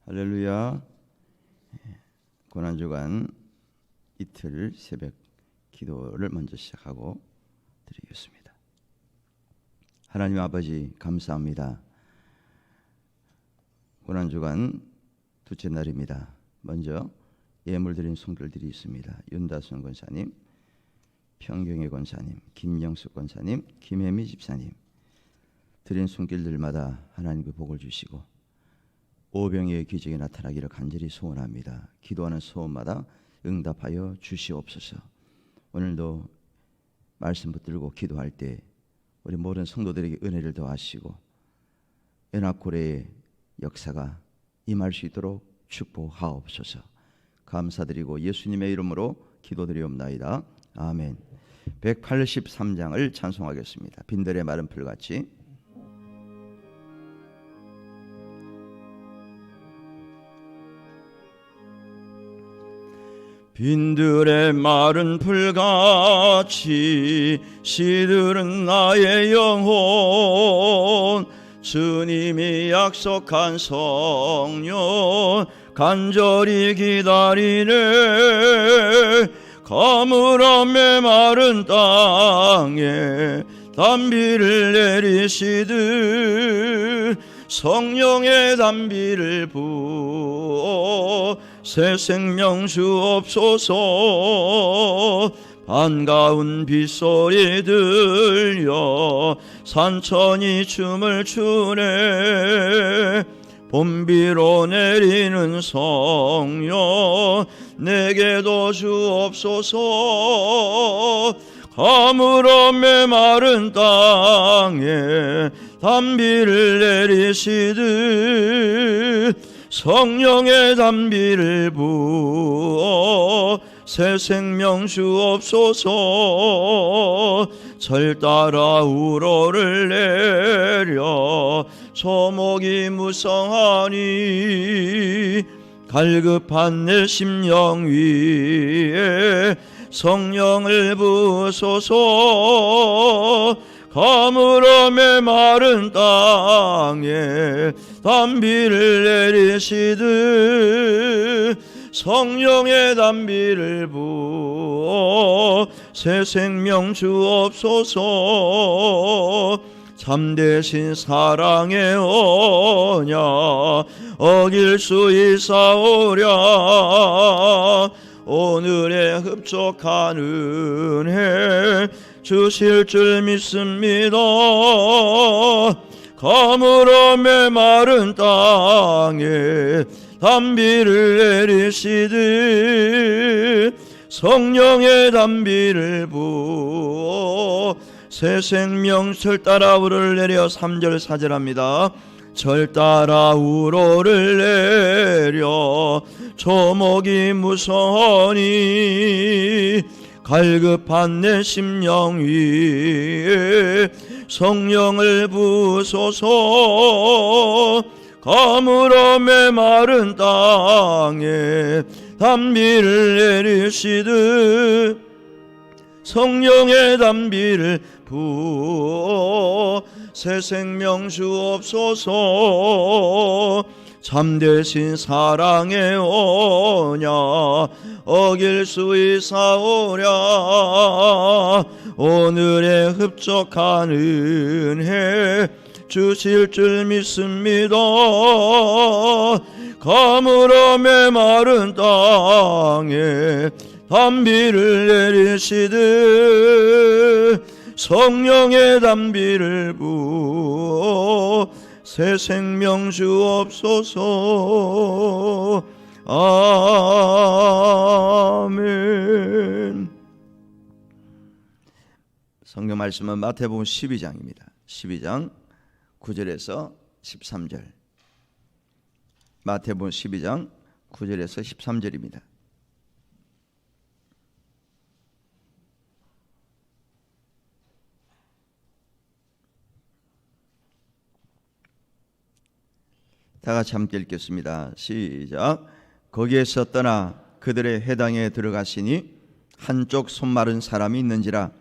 할렐루야. 고난주간 이틀 새벽 기도를 먼저 시작하고 드리겠습니다. 하나님 아버지 감사합니다. 고난주간 둘째 날입니다. 먼저 예물 드린 손길들이 있습니다. 윤다순 권사님, 평경애 권사님, 김영숙 권사님, 김혜미 집사님 드린 손길들마다 하나님의 복을 주시고 오병이의 기적이 나타나기를 간절히 소원합니다. 기도하는 소원마다 응답하여 주시옵소서. 오늘도 말씀 붙들고 기도할 때 우리 모든 성도들에게 은혜를 더하시고 연합고래의 역사가 임할 수 있도록 축복하옵소서. 감사드리고 예수님의 이름으로 기도드리옵나이다. 아멘. 183장을 찬송하겠습니다. 빈들의 마른 풀같이. 빈들의 마른 풀같이 시들은 나의 영혼, 주님이 약속한 성령 간절히 기다리네. 가물어 메마른 땅에 단비를 내리시듯 성령의 단비를 부어 새 생명 주옵소서. 반가운 빗소리 들려 산천이 춤을 추네. 봄비로 내리는 성령 내게도 주옵소서. 가물어 메마른 땅에 단비를 내리시듯 성령의 단비를 부어 새 생명 주옵소서. 절 따라 우로를 내려 소목이 무성하니 갈급한 내 심령 위에 성령을 부으소서. 가물어 메마른 땅에 단비를 내리시듯 성령의 단비를 부어 새 생명 주옵소서. 참되신 사랑의 언약 어길 수 있사오랴. 오늘의 흡족한 은혜 주실 줄 믿습니다. 가물어 메마른 땅에 단비를 내리시듯 성령의 단비를 부어 새 생명. 절 따라 우로를 내려 3절 4절합니다. 절 따라 우로를 내려 조목이 무성하니 갈급한 내 심령 위에 성령을 부으소서. 가물어 메마른 땅에 단비를 내리시듯 성령의 단비를 부어 새 생명 주옵소서. 참되신 사랑의 언약 어길 수 있사오랴. 오늘의 흡족한 은혜 주실 줄 믿습니다. 가물어 메마른 땅에 단비를 내리시듯 성령의 단비를 부어 새 생명 주옵소서. 아멘. 성경 말씀은 마태복음 12장입니다. 12장 9절에서 13절. 마태복음 12장 9절에서 13절입니다. 다 같이 함께 읽겠습니다. 시작. 거기에서 떠나 그들의 회당에 들어가시니 한쪽 손 마른 사람이 있는지라.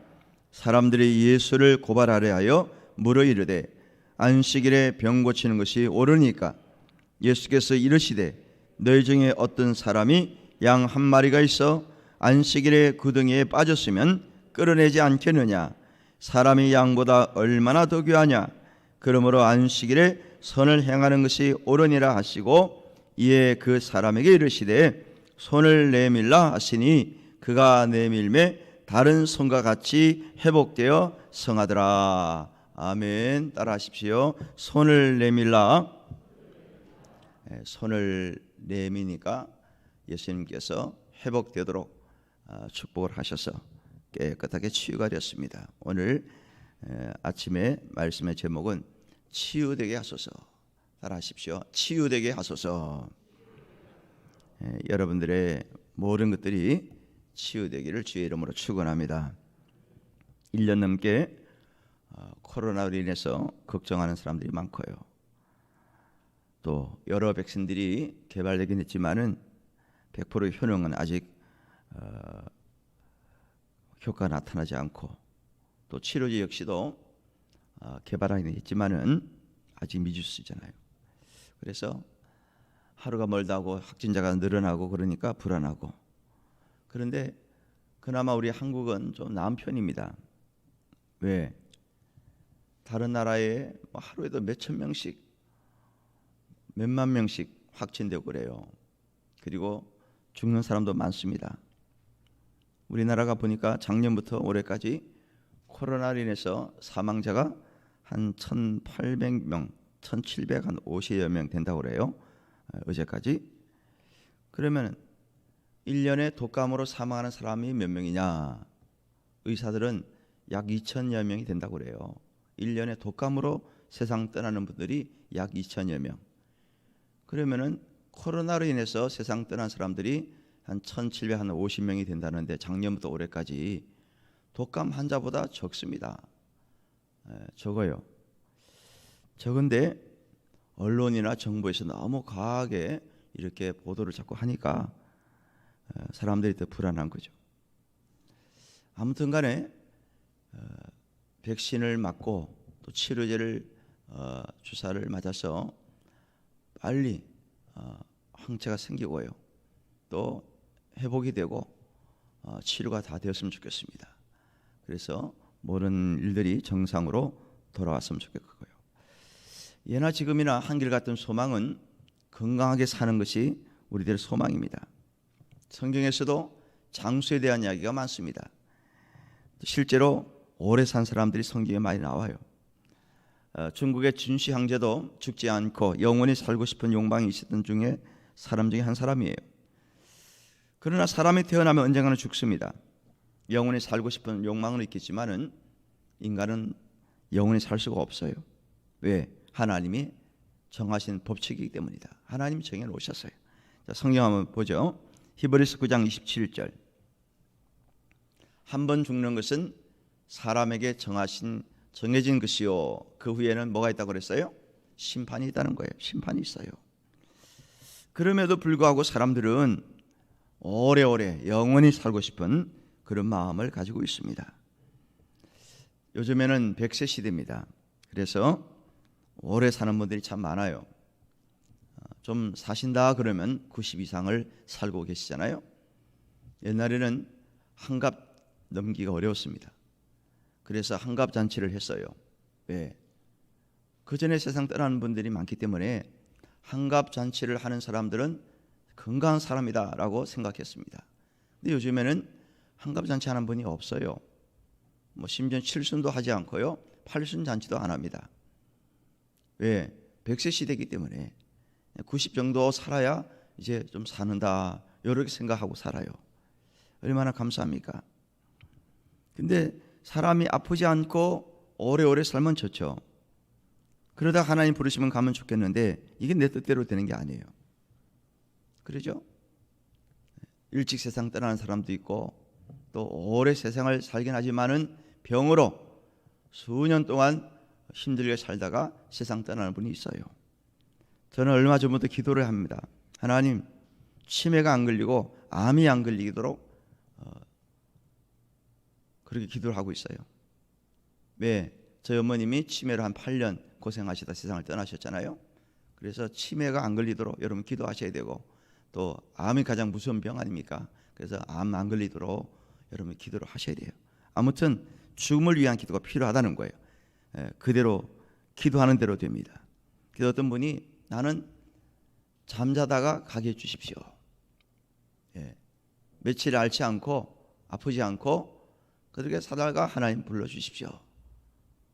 사람들이 예수를 고발하려 하여 물어 이르되 안식일에 병 고치는 것이 옳으니까 예수께서 이르시되 너희 중에 어떤 사람이 양 한 마리가 있어 안식일에 구덩이에 빠졌으면 끌어내지 않겠느냐. 사람이 양보다 얼마나 더 귀하냐. 그러므로 안식일에 선을 행하는 것이 옳으니라 하시고 이에 그 사람에게 이르시되 손을 내밀라 하시니 그가 내밀매 다른 손과 같이 회복되어 성하더라. 아멘. 따라하십시오. 손을 내밀라. 손을 내미니까 예수님께서 회복되도록 축복을 하셔서 깨끗하게 치유가 되었습니다. 오늘 아침에 말씀의 제목은 치유되게 하소서. 따라하십시오. 치유되게 하소서. 여러분들의 모든 것들이 치유되기를 주의 이름으로 축원합니다. 1년 넘게 코로나로 인해서 걱정하는 사람들이 많고요. 또 여러 백신들이 개발되긴 했지만은 100% 효능은 아직 효과가 나타나지 않고 또 치료제 역시도 개발하긴 했지만은 아직 미지수잖아요. 그래서 하루가 멀다 하고 확진자가 늘어나고 그러니까 불안하고. 그런데 그나마 우리 한국은 좀 나은 편입니다. 왜? 다른 나라에 하루에도 몇천 명씩 몇만 명씩 확진되고 그래요. 그리고 죽는 사람도 많습니다. 우리나라가 보니까 작년부터 올해까지 코로나로 인해서 사망자가 한 1,800명, 1,750여 명 된다고 그래요. 어제까지. 그러면 1년에 독감으로 사망하는 사람이 몇 명이냐? 의사들은 약 2천여 명이 된다고 그래요. 1년에 독감으로 세상 떠나는 분들이 약 2천여 명. 그러면은 코로나로 인해서 세상 떠난 사람들이 한 1,750명이 된다는데 작년부터 올해까지 독감 환자보다 적습니다. 적어요. 적은데 언론이나 정부에서 너무 과하게 이렇게 보도를 자꾸 하니까 사람들이 더 불안한 거죠. 아무튼 간에 백신을 맞고 또 치료제를 주사를 맞아서 빨리 항체가 생기고요. 또 회복이 되고 치료가 다 되었으면 좋겠습니다. 그래서 모든 일들이 정상으로 돌아왔으면 좋겠고요. 예나 지금이나 한결같은 소망은 건강하게 사는 것이 우리들의 소망입니다. 성경에서도 장수에 대한 이야기가 많습니다. 실제로 오래 산 사람들이 성경에 많이 나와요. 중국의 준시 황제도 죽지 않고 영원히 살고 싶은 욕망이 있었던 사람 중에 한 사람이에요. 그러나 사람이 태어나면 언젠가는 죽습니다. 영원히 살고 싶은 욕망은 있겠지만은 인간은 영원히 살 수가 없어요. 왜? 하나님이 정하신 법칙이기 때문이다. 하나님이 정해 놓으셨어요. 자, 성경 한번 보죠. 히브리서 9장 27절. 한 번 죽는 것은 사람에게 정해진 것이요. 그 후에는 뭐가 있다고 그랬어요? 심판이 있다는 거예요. 심판이 있어요. 그럼에도 불구하고 사람들은 오래오래 영원히 살고 싶은 그런 마음을 가지고 있습니다. 요즘에는 100세 시대입니다. 그래서 오래 사는 분들이 참 많아요. 좀 사신다 그러면 90 이상을 살고 계시잖아요. 옛날에는 환갑 넘기가 어려웠습니다. 그래서 환갑 잔치를 했어요. 왜? 그 전에 세상 떠나는 분들이 많기 때문에 환갑 잔치를 하는 사람들은 건강한 사람이다라고 생각했습니다. 근데 요즘에는 환갑 잔치 하는 분이 없어요. 심지어 칠순도 하지 않고요, 8순 잔치도 안 합니다. 왜? 100세 시대이기 때문에 90 정도 살아야 이제 좀 사는다 이렇게 생각하고 살아요. 얼마나 감사합니까? 근데 사람이 아프지 않고 오래오래 살면 좋죠. 그러다 하나님 부르시면 가면 좋겠는데 이게 내 뜻대로 되는 게 아니에요. 그러죠? 일찍 세상 떠나는 사람도 있고 또 오래 세상을 살긴 하지만은 병으로 수년 동안 힘들게 살다가 세상 떠나는 분이 있어요. 저는 얼마 전부터 기도를 합니다. 하나님, 치매가 안 걸리고 암이 안 걸리도록 그렇게 기도를 하고 있어요. 왜? 저희 어머님이 치매로 한 8년 고생하시다 세상을 떠나셨잖아요. 그래서 치매가 안 걸리도록 여러분 기도하셔야 되고, 또 암이 가장 무서운 병 아닙니까? 그래서 암 안 걸리도록 여러분 기도를 하셔야 돼요. 아무튼 죽음을 위한 기도가 필요하다는 거예요. 그대로 기도하는 대로 됩니다. 그래서 어떤 분이 나는 잠자다가 가게 해주십시오. 며칠 앓지 않고 아프지 않고 그렇게 살다가 하나님 불러주십시오.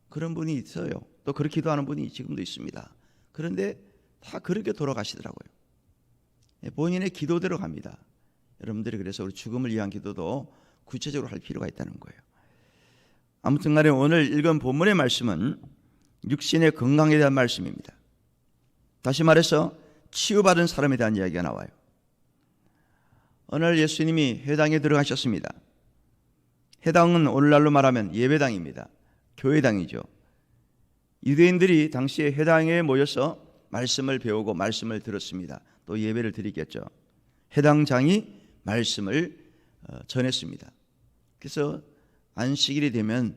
그런 분이 있어요. 또 그렇게 기도하는 분이 지금도 있습니다. 그런데 다 그렇게 돌아가시더라고요. 본인의 기도대로 갑니다. 여러분들이 그래서 우리 죽음을 위한 기도도 구체적으로 할 필요가 있다는 거예요. 아무튼 간에 오늘 읽은 본문의 말씀은 육신의 건강에 대한 말씀입니다. 다시 말해서 치유받은 사람에 대한 이야기가 나와요. 오늘 예수님이 회당에 들어가셨습니다. 회당은 오늘날로 말하면 예배당입니다. 교회당이죠. 유대인들이 당시에 회당에 모여서 말씀을 배우고 말씀을 들었습니다. 또 예배를 드리겠죠. 회당장이 말씀을 전했습니다. 그래서 안식일이 되면,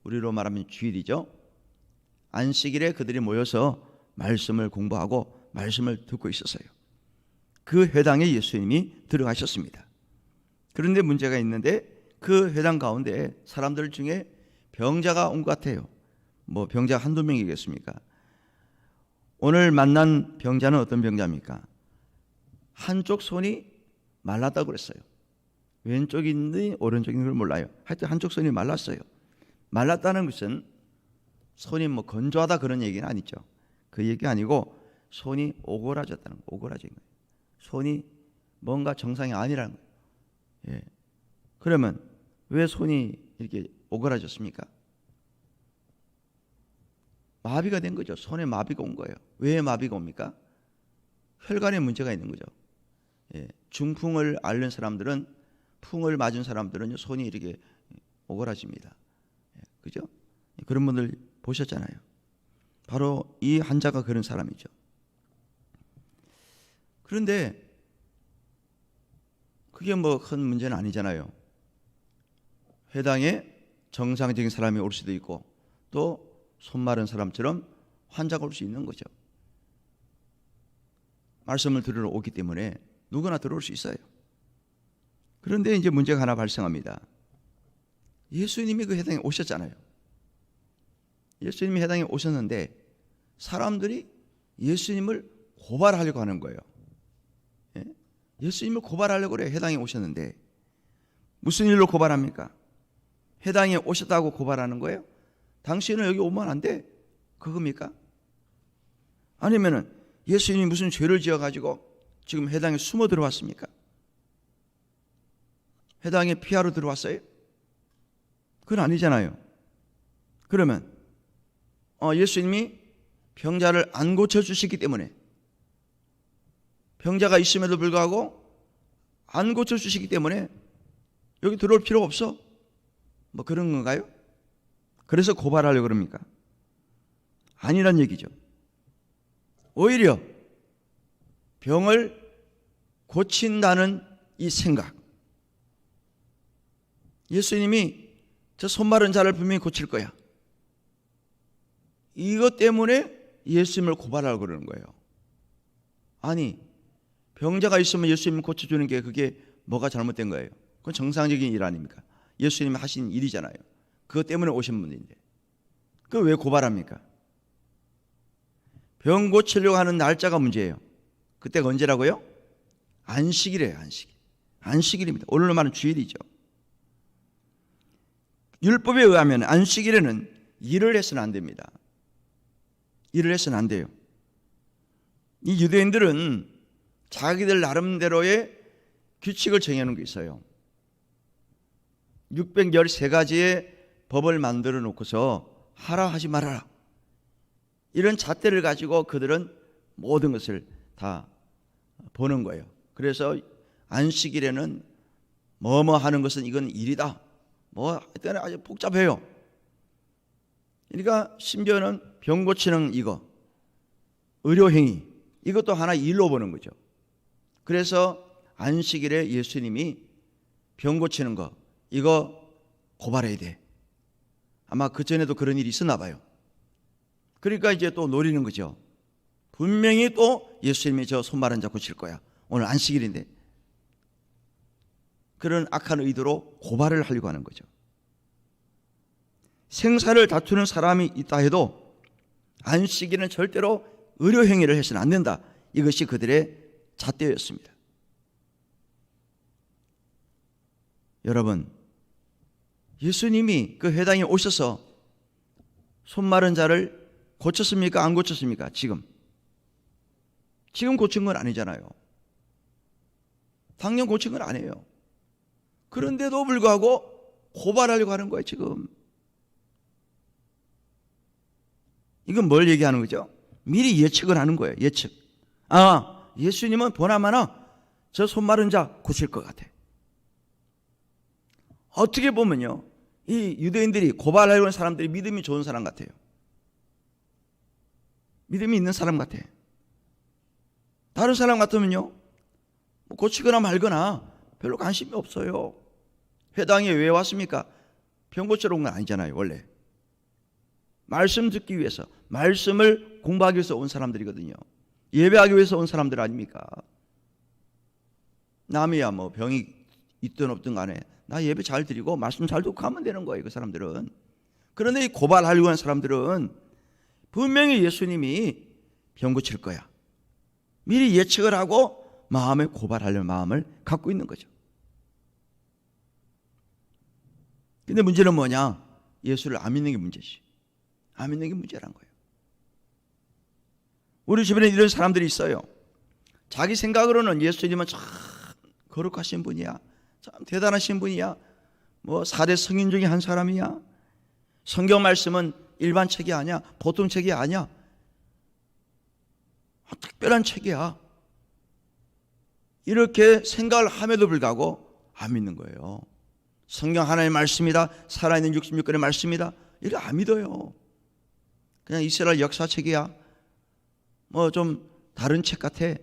우리로 말하면 주일이죠. 안식일에 그들이 모여서 말씀을 공부하고 말씀을 듣고 있었어요. 그 회당에 예수님이 들어가셨습니다. 그런데 문제가 있는데 그 회당 가운데 사람들 중에 병자가 온 것 같아요. 뭐 병자가 한두 명이겠습니까? 오늘 만난 병자는 어떤 병자입니까? 한쪽 손이 말랐다고 그랬어요. 왼쪽인지 오른쪽인지 몰라요. 하여튼 한쪽 손이 말랐어요. 말랐다는 것은 손이 뭐 건조하다 그런 얘기는 아니죠. 그 얘기 아니고 손이 오그라졌다는 거예요. 오그라진 거예요. 손이 뭔가 정상이 아니라는 거예요. 그러면 왜 손이 이렇게 오그라졌습니까? 마비가 된 거죠. 손에 마비가 온 거예요. 왜 마비가 옵니까? 혈관에 문제가 있는 거죠. 중풍을 앓는 사람들은, 풍을 맞은 사람들은 손이 이렇게 오그라집니다. 그죠? 그런 분들 보셨잖아요. 바로 이 환자가 그런 사람이죠. 그런데 그게 뭐 큰 문제는 아니잖아요. 회당에 정상적인 사람이 올 수도 있고 또 손 마른 사람처럼 환자가 올 수 있는 거죠. 말씀을 들으러 오기 때문에 누구나 들어올 수 있어요. 그런데 이제 문제가 하나 발생합니다. 예수님이 그 회당에 오셨잖아요. 예수님이 회당에 오셨는데 사람들이 예수님을 고발하려고 하는 거예요. 예수님을 고발하려고 그래요. 회당에 오셨는데 무슨 일로 고발합니까? 회당에 오셨다고 고발하는 거예요? 당신은 여기 오면 안 돼. 그겁니까? 아니면은 예수님이 무슨 죄를 지어가지고 지금 회당에 숨어 들어왔습니까? 회당에 피하러 들어왔어요? 그건 아니잖아요. 그러면 예수님이 병자를 안 고쳐주시기 때문에, 병자가 있음에도 불구하고 안 고쳐주시기 때문에 여기 들어올 필요가 없어? 뭐 그런 건가요? 그래서 고발하려고 그럽니까? 아니란 얘기죠. 오히려 병을 고친다는 이 생각, 예수님이 저 손 마른 자를 분명히 고칠 거야, 이것 때문에 예수님을 고발하려고 그러는 거예요. 아니, 병자가 있으면 예수님을 고쳐주는 게 그게 뭐가 잘못된 거예요? 그건 정상적인 일 아닙니까? 예수님이 하신 일이잖아요. 그것 때문에 오신 분인데 그걸 왜 고발합니까? 병 고치려고 하는 날짜가 문제예요. 그때가 언제라고요? 안식일이에요. 안식일입니다. 오늘로 말하는 주일이죠. 율법에 의하면 안식일에는 일을 해서는 안 됩니다. 일을 해서는 안 돼요. 이 유대인들은 자기들 나름대로의 규칙을 정해놓은 게 있어요. 613가지의 법을 만들어 놓고서 하라 하지 말아라, 이런 잣대를 가지고 그들은 모든 것을 다 보는 거예요. 그래서 안식일에는 뭐뭐 하는 것은 이건 일이다, 뭐 하여튼 아주 복잡해요. 그러니까 심지어는 병 고치는 이거, 의료행위, 이것도 하나 일로 보는 거죠. 그래서 안식일에 예수님이 병 고치는 거, 이거 고발해야 돼. 아마 그전에도 그런 일이 있었나 봐요. 그러니까 이제 또 노리는 거죠. 분명히 또 예수님이 저 손 마른 자 고칠 거야. 오늘 안식일인데. 그런 악한 의도로 고발을 하려고 하는 거죠. 생사를 다투는 사람이 있다 해도 안식일은 절대로 의료 행위를 해서는 안 된다. 이것이 그들의 잣대였습니다. 여러분, 예수님이 그 회당에 오셔서 손 마른 자를 고쳤습니까? 안 고쳤습니까? 지금 고친 건 아니잖아요. 당연 고친 건 아니에요. 그런데도 불구하고 고발하려고 하는 거예요. 지금 이건 뭘 얘기하는 거죠? 미리 예측을 하는 거예요. 예측. 예수님은 보나마나 저 손 마른 자 고칠 것 같아. 어떻게 보면요, 이 유대인들이 고발하려는 사람들이 믿음이 좋은 사람 같아요. 믿음이 있는 사람 같아. 다른 사람 같으면요, 고치거나 말거나 별로 관심이 없어요. 회당에 왜 왔습니까? 병 고치러 온 건 아니잖아요. 원래 말씀 듣기 위해서, 말씀을 공부하기 위해서 온 사람들이거든요. 예배하기 위해서 온 사람들 아닙니까? 남이야 뭐 병이 있든 없든 간에 나 예배 잘 드리고 말씀 잘 듣고 가면 되는 거예요. 그 사람들은. 그런데 이 고발하려고 하는 사람들은 분명히 예수님이 병 고칠 거야, 미리 예측을 하고 마음에 고발하려는 마음을 갖고 있는 거죠. 근데 문제는 뭐냐? 예수를 안 믿는 게 문제지. 안 믿는 게 문제란 거예요. 우리 주변에 이런 사람들이 있어요. 자기 생각으로는 예수님은 참 거룩하신 분이야, 참 대단하신 분이야, 뭐 4대 성인 중에 한 사람이야, 성경 말씀은 일반 책이 아니야, 보통 책이 아니야, 특별한 책이야, 이렇게 생각을 함에도 불구하고 안 믿는 거예요. 성경 하나의 말씀이다, 살아있는 66권의 말씀이다, 이렇게 안 믿어요. 그냥 이스라엘 역사책이야, 뭐 좀 다른 책 같아,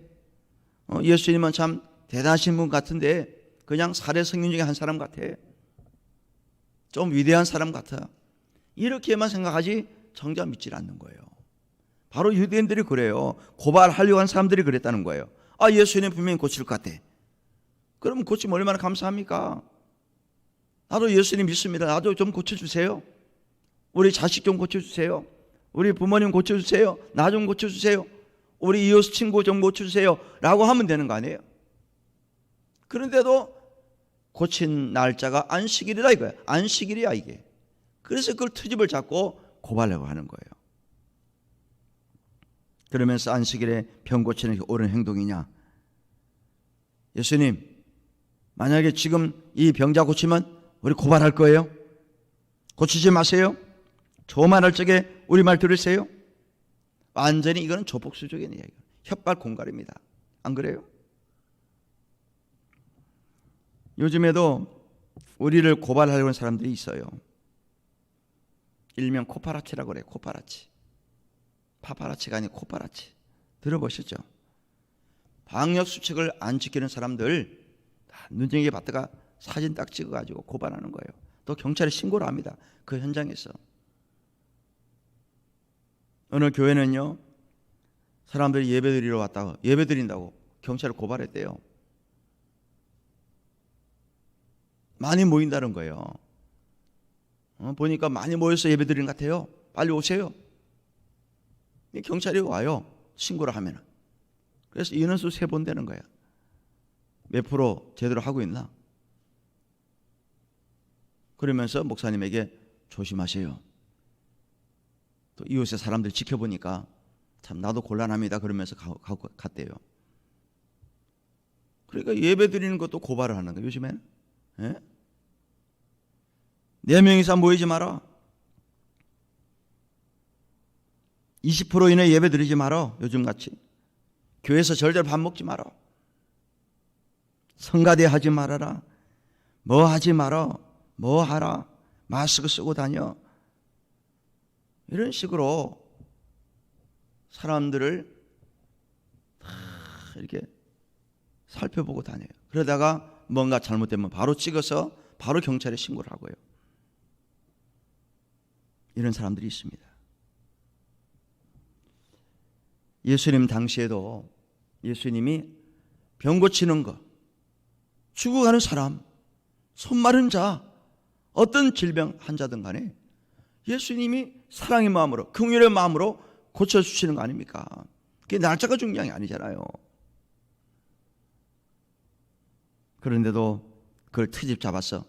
예수님은 참 대단하신 분 같은데 그냥 4대 성인 중에 한 사람 같아, 좀 위대한 사람 같아, 이렇게만 생각하지 정작 믿질 않는 거예요. 바로 유대인들이 그래요. 고발하려고 한 사람들이 그랬다는 거예요. 예수님 분명히 고칠 것 같아. 그럼 고치면 얼마나 감사합니까? 나도 예수님 믿습니다. 나도 좀 고쳐주세요. 우리 자식 좀 고쳐주세요. 우리 부모님 고쳐주세요. 나 좀 고쳐주세요. 우리 이웃 친구 좀 고쳐주세요 라고 하면 되는 거 아니에요? 그런데도 고친 날짜가 안식일이다 이거야. 안식일이야 이게. 그래서 그걸 트집을 잡고 고발하려고 하는 거예요. 그러면서 안식일에 병 고치는 게 옳은 행동이냐? 예수님, 만약에 지금 이 병자 고치면 우리 고발할 거예요? 고치지 마세요. 조만할 적에 우리 말 들으세요? 완전히 이거는 조폭수적인 이야기예요. 혓발 공갈입니다. 안 그래요? 요즘에도 우리를 고발하려고 하는 사람들이 있어요. 일명 코파라치라고 그래요. 코파라치. 파파라치가 아니고 코파라치. 들어보셨죠? 방역 수칙을 안 지키는 사람들 눈쟁이에 받다가 사진 딱 찍어가지고 고발하는 거예요. 또 경찰에 신고를 합니다. 그 현장에서. 어느 교회는요, 사람들이 예배드리러 왔다고, 예배드린다고 경찰을 고발했대요. 많이 모인다는 거예요. 보니까 많이 모여서 예배드리는 것 같아요. 빨리 오세요. 경찰이 와요. 신고를 하면. 그래서 인원수 3번 되는 거야. 몇 프로 제대로 하고 있나? 그러면서 목사님에게 조심하세요. 또 이웃의 사람들 지켜보니까 참 나도 곤란합니다. 그러면서 갔대요. 그러니까 예배 드리는 것도 고발을 하는 거예요. 요즘에는. 예? 4명 이상 모이지 마라. 20% 이내 예배 드리지 마라. 요즘같이. 교회에서 절대로 밥 먹지 마라. 성가대 하지 말아라. 뭐 하지 마라. 뭐 하라. 마스크 쓰고 다녀. 이런 식으로 사람들을 이렇게 살펴보고 다녀요. 그러다가 뭔가 잘못되면 바로 찍어서 바로 경찰에 신고를 하고요. 이런 사람들이 있습니다. 예수님 당시에도 예수님이 병 고치는 거, 죽어가는 사람, 손 마른 자, 어떤 질병 환자든 간에 예수님이 사랑의 마음으로, 긍휼의 마음으로 고쳐주시는 거 아닙니까? 그게 날짜가 중요한 게 아니잖아요. 그런데도 그걸 트집 잡아서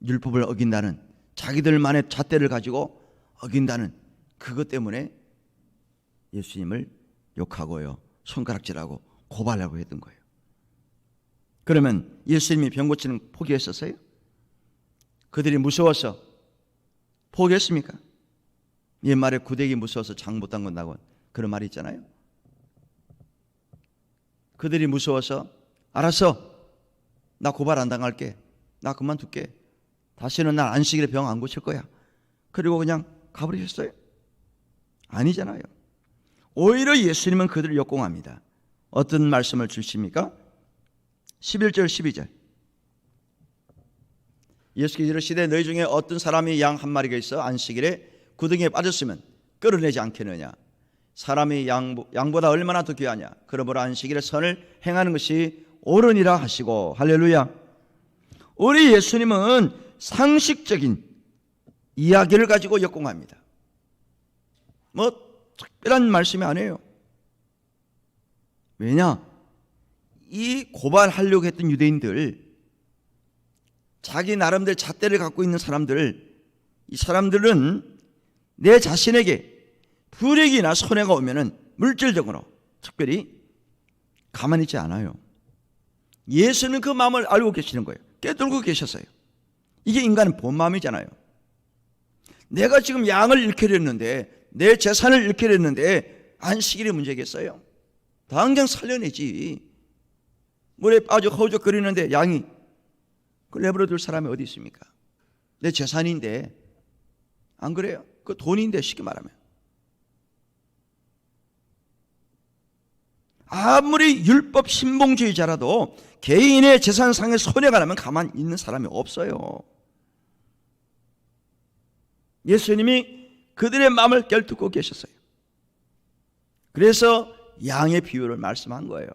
율법을 어긴다는, 자기들만의 잣대를 가지고 어긴다는 그것 때문에 예수님을 욕하고요, 손가락질하고 고발하고 했던 거예요. 그러면 예수님이 병 고치는 포기했었어요? 그들이 무서워서 포기했습니까? 옛말에 구데기 무서워서 장 못 담근다고 그런 말이 있잖아요. 그들이 무서워서 알았어, 나 고발 안 당할게, 나 그만둘게, 다시는 난 안식일에 병 안 고칠 거야, 그리고 그냥 가버리셨어요? 아니잖아요. 오히려 예수님은 그들을 역공합니다. 어떤 말씀을 주십니까? 11절 12절. 예수께서 이르시되 너희 중에 어떤 사람이 양 한 마리가 있어 안식일에 구덩이에 빠졌으면 끌어내지 않겠느냐? 사람이 양보다 얼마나 더 귀하냐? 그러므로 안식일에 선을 행하는 것이 옳으니라 하시고. 할렐루야. 우리 예수님은 상식적인 이야기를 가지고 역공합니다. 뭐 특별한 말씀이 아니에요. 왜냐? 이 고발하려고 했던 유대인들, 자기 나름대로 잣대를 갖고 있는 사람들, 이 사람들은 내 자신에게 불이익이나 손해가 오면은 물질적으로 특별히 가만히 있지 않아요. 예수는 그 마음을 알고 계시는 거예요. 깨달고 계셨어요. 이게 인간의 본 마음이잖아요. 내가 지금 양을 잃게 됐는데, 내 재산을 잃게 됐는데 안식일이 문제겠어요? 당장 살려내지. 물에 빠져 허우적거리는데 양이 그걸 내버려 둘 사람이 어디 있습니까? 내 재산인데. 안 그래요? 그 돈인데, 쉽게 말하면. 아무리 율법 신봉주의자라도 개인의 재산상의 손해가 나면 가만히 있는 사람이 없어요. 예수님이 그들의 마음을 꿰뚫고 계셨어요. 그래서 양의 비유를 말씀한 거예요.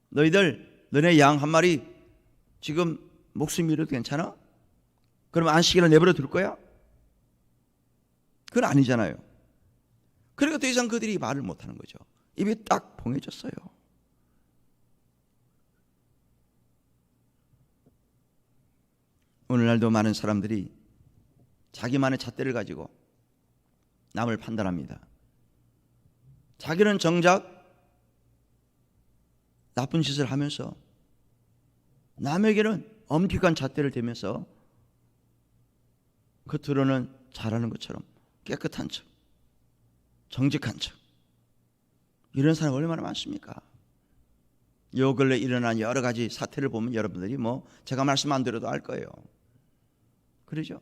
너네 양 한 마리 지금 목숨 잃어도 괜찮아? 그러면 안식일을 내버려 둘 거야? 그건 아니잖아요. 그러니까 더 이상 그들이 말을 못하는 거죠. 입이 딱 봉해졌어요. 오늘날도 많은 사람들이 자기만의 잣대를 가지고 남을 판단합니다. 자기는 정작 나쁜 짓을 하면서 남에게는 엄격한 잣대를 대면서 겉으로는 잘하는 것처럼 깨끗한 척, 정직한 척, 이런 사람이 얼마나 많습니까? 요 근래 일어난 여러 가지 사태를 보면 여러분들이 뭐 제가 말씀 안 드려도 알 거예요. 그러죠?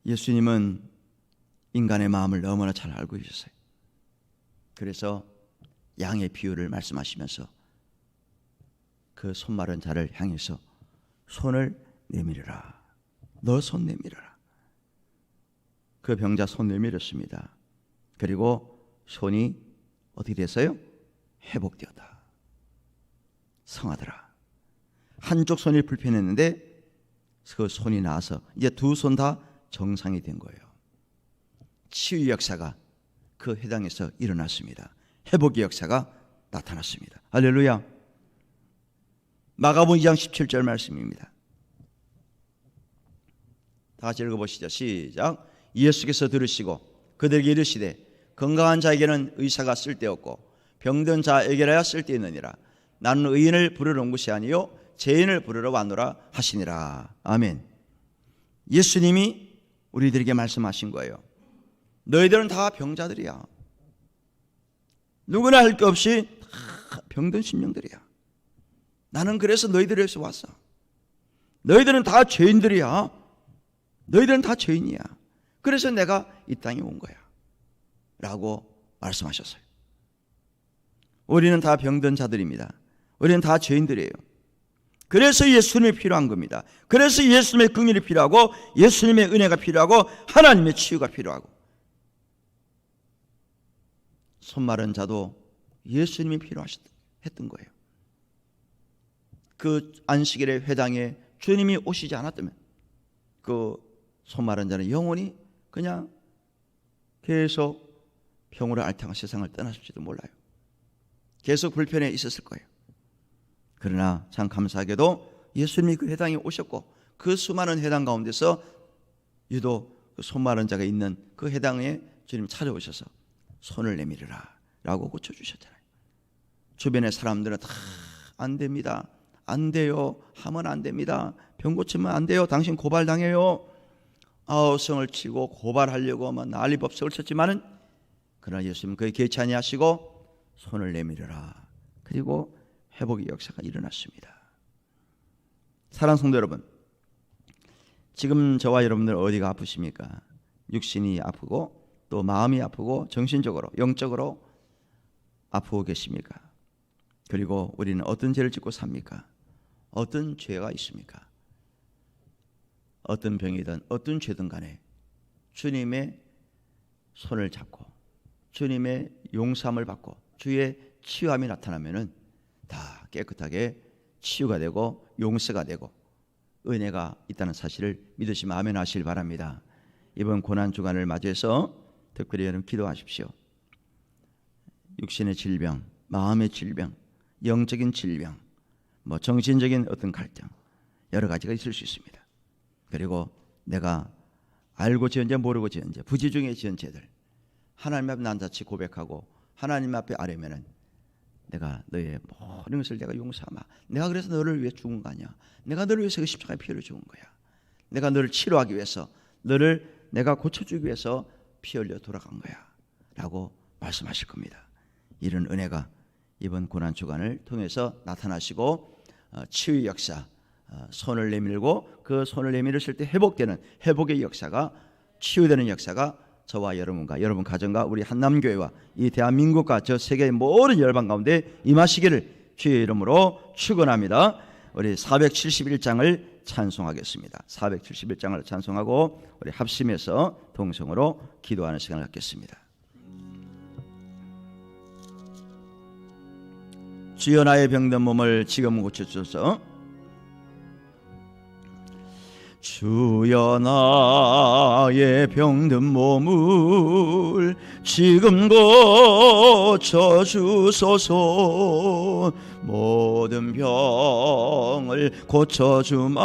예수님은 인간의 마음을 너무나 잘 알고 계셨어요. 그래서 양의 비유를 말씀하시면서 그 손 마른 자를 향해서 손을 내밀어라. 너 손 내밀어라. 그 병자 손 내밀었습니다. 그리고 손이 어떻게 됐어요? 회복되었다. 성하더라. 한쪽 손이 불편했는데 그 손이 나와서 이제 두 손 다 정상이 된 거예요. 치유 역사가 그 해당에서 일어났습니다. 회복의 역사가 나타났습니다. 할렐루야. 마가복음 2장 17절 말씀입니다. 다 같이 읽어보시죠. 시작. 예수께서 들으시고 그들에게 이르시되 건강한 자에게는 의사가 쓸데없고 병든 자에게라야 쓸데있느니라. 나는 의인을 부르러 온 것이 아니요 죄인을 부르러 왔노라 하시니라. 아멘. 예수님이 우리들에게 말씀하신 거예요. 너희들은 다 병자들이야. 누구나 할 것 없이 다 병든 심령들이야. 나는 그래서 너희들에게서 왔어. 너희들은 다 죄인들이야. 너희들은 다 죄인이야. 그래서 내가 이 땅에 온 거야 라고 말씀하셨어요. 우리는 다 병든 자들입니다. 우리는 다 죄인들이에요. 그래서 예수님이 필요한 겁니다. 그래서 예수님의 긍휼이 필요하고 예수님의 은혜가 필요하고 하나님의 치유가 필요하고, 손마른 자도 예수님이 필요했던 거예요. 그 안식일의 회당에 주님이 오시지 않았다면 그 손마른 자는 영원히 그냥 계속 병으로 앓다가 세상을 떠났을지도 몰라요. 계속 불편해 있었을 거예요. 그러나 참 감사하게도 예수님이 그 회당에 오셨고 그 수많은 회당 가운데서 유독 그 손마른 자가 있는 그 회당에 주님 찾아오셔서 손을 내밀으라 라고 고쳐주셨잖아요. 주변의 사람들은 다 안 됩니다, 안 돼요, 하면 안 됩니다, 병 고치면 안 돼요, 당신 고발당해요, 아우성을 치고 고발하려고 난리법석을 쳤지만은, 그러나 예수님은 그에 개치 아니하시고 손을 내밀으라, 그리고 회복의 역사가 일어났습니다. 사랑하는 성도 여러분, 지금 저와 여러분들 어디가 아프십니까? 육신이 아프고 또 마음이 아프고 정신적으로 영적으로 아프고 계십니까? 그리고 우리는 어떤 죄를 짓고 삽니까? 어떤 죄가 있습니까? 어떤 병이든 어떤 죄든 간에 주님의 손을 잡고 주님의 용서함을 받고 주의 치유함이 나타나면은 다 깨끗하게 치유가 되고 용서가 되고 은혜가 있다는 사실을 믿으시면 아멘 하시길 바랍니다. 이번 고난주간을 맞이해서 특별히 여러분 기도하십시오. 육신의 질병, 마음의 질병, 영적인 질병, 정신적인 어떤 갈등, 여러 가지가 있을 수 있습니다. 그리고 내가 알고 지은 죄, 모르고 지은 죄, 부지 중에 지은 죄들 하나님 앞에 낱낱이 고백하고 하나님 앞에 아뢰면은 내가 너의 모든 것을 내가 용서하마. 내가 그래서 너를 위해 죽은 거 아니야. 내가 너를 위해서 그 십자가의 피를 죽은 거야. 내가 너를 치료하기 위해서, 너를 내가 고쳐주기 위해서 피 흘려 돌아간 거야 라고 말씀하실 겁니다. 이런 은혜가 이번 고난주간을 통해서 나타나시고 치유의 역사, 손을 내밀고 그 손을 내밀었을 때 회복되는 회복의 역사가, 치유되는 역사가 저와 여러분과 여러분 가정과 우리 한남교회와 이 대한민국과 저 세계의 모든 열방 가운데 임하시기를 주의 이름으로 축원합니다. 우리 471장을 찬송하겠습니다. 471장을 찬송하고 우리 합심해서 동성으로 기도하는 시간을 갖겠습니다. 주여 나의 병든 몸을 지금 고쳐주소서. 주여 나의 병든 몸을 지금 고쳐주소서. 모든 병을 고쳐주마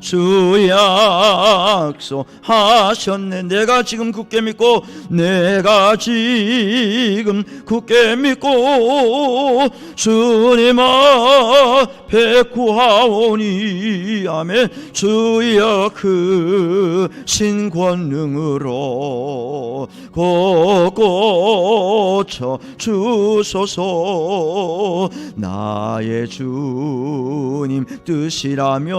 주 약속하셨네. 내가 지금 굳게 믿고 내가 지금 굳게 믿고 주님 앞에 구하오니 아멘. 주여 크신 권능으로 고쳐 주소서. 나의 주님 뜻이라면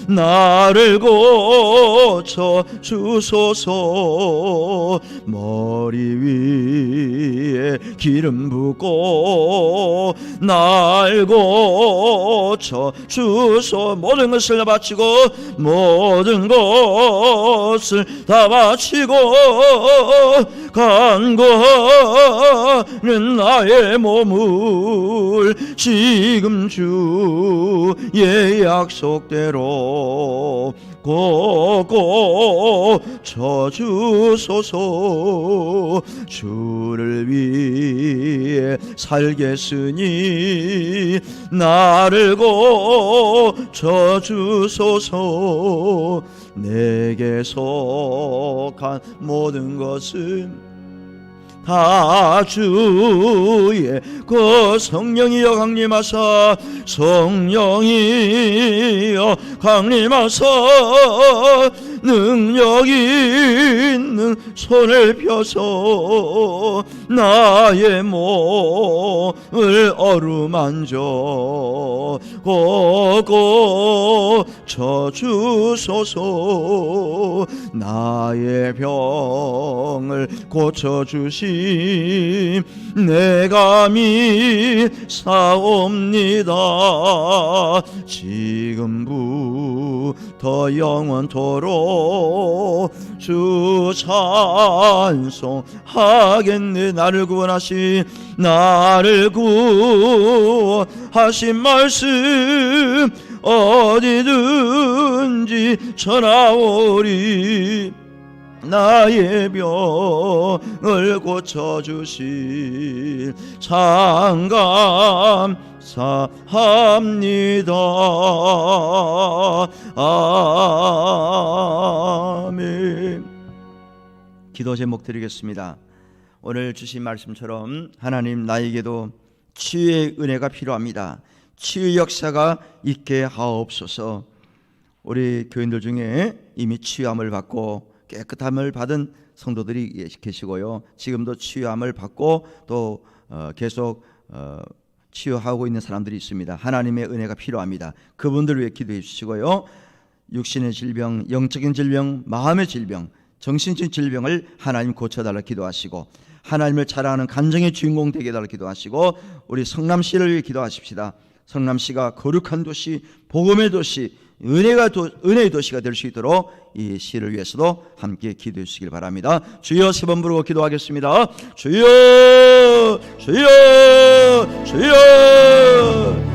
나를 고쳐 주소서. 머리 위에 기름 붓고 날 고쳐 주소. 모든 것을 다 바치고 모든 것을 다 바치고 간거하는 나의 몸을 지금 주의 약속대로 고쳐 주소서. 주를 위해 살겠으니 나를 고쳐 주소서. 내게 속한 모든 것은 다 주의 그 성령이여 강림하사, 성령이여 강림하사 능력 있는 손을 펴서 나의 몸을 어루만져 고쳐주소서. 나의 병을 고쳐주심 내가 믿사옵니다. 지금부터 영원토록 주 찬송하겠네. 나를 구원하신 말씀 어디든지 전하오리. 나의 병을 고쳐주신 참감사합니다. 아멘. 기도 제목 드리겠습니다. 오늘 주신 말씀처럼 하나님, 나에게도 치유의 은혜가 필요합니다. 치유 역사가 있게 하옵소서. 우리 교인들 중에 이미 치유함을 받고 깨끗함을 받은 성도들이 계시고요, 지금도 치유함을 받고 또 계속 치유하고 있는 사람들이 있습니다. 하나님의 은혜가 필요합니다. 그분들 위해 기도해 주시고요, 육신의 질병, 영적인 질병, 마음의 질병, 정신적인 질병을 하나님 고쳐달라 기도하시고, 하나님을 자랑하는 감정의 주인공 되게 해달라 기도하시고, 우리 성남시를 위해 기도하십시다. 성남시가 거룩한 도시, 복음의 도시, 은혜의 도시가 될 수 있도록 이 시를 위해서도 함께 기도해 주시길 바랍니다. 주여, 세 번 부르고 기도하겠습니다. 주여, 주여, 주여.